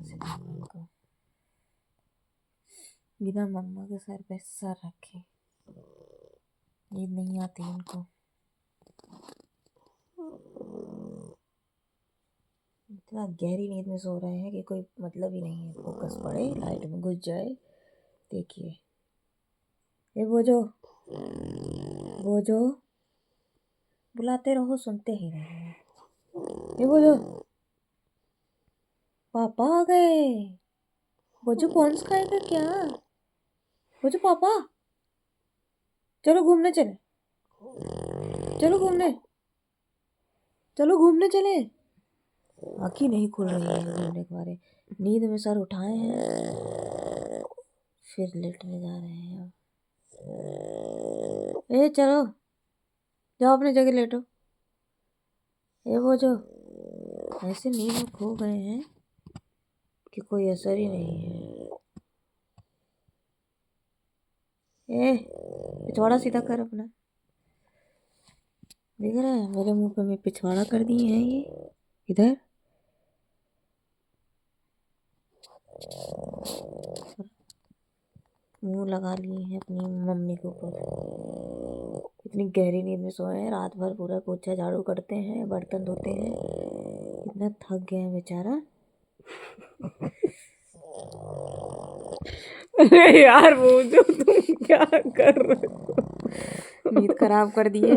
से इनको बिना मम्मा के सर पे सर रखे नींद नहीं आती इनको। इतना गहरी नींद में सो रहे हैं कि कोई मतलब ही नहीं है। फोकस पड़े लाइट में घुस जाए। देखिए ये वो जो बुलाते रहो सुनते ही नहीं है। ये वो जो पापा आ गए। वो जो कौन सा खाएगा क्या? वो जो पापा चलो घूमने चले। चलो घूमने चले। आँखें नहीं खुल रही है घूमने के बारे। नींद में सर उठाए हैं फिर लेटने जा रहे हैं। ए चलो जाओ अपनी जगह लेटो। ये वो जो ऐसे नींद में खो गए हैं कि कोई असर ही नहीं है। ए पिछवाड़ा सीधा कर अपना। देख रहे हैं मेरे मुंह पे मैं पिछवाड़ा कर दिए हैं ये। इधर मुंह लगा लिए हैं अपनी मम्मी के ऊपर। इतनी गहरी नींद में सोए हैं। रात भर पूरा पोछा झाड़ू करते हैं बर्तन धोते हैं। इतना थक गए हैं बेचारा। अरे यार वो जो तुम क्या कर रहे हो? नींद खराब कर दिए।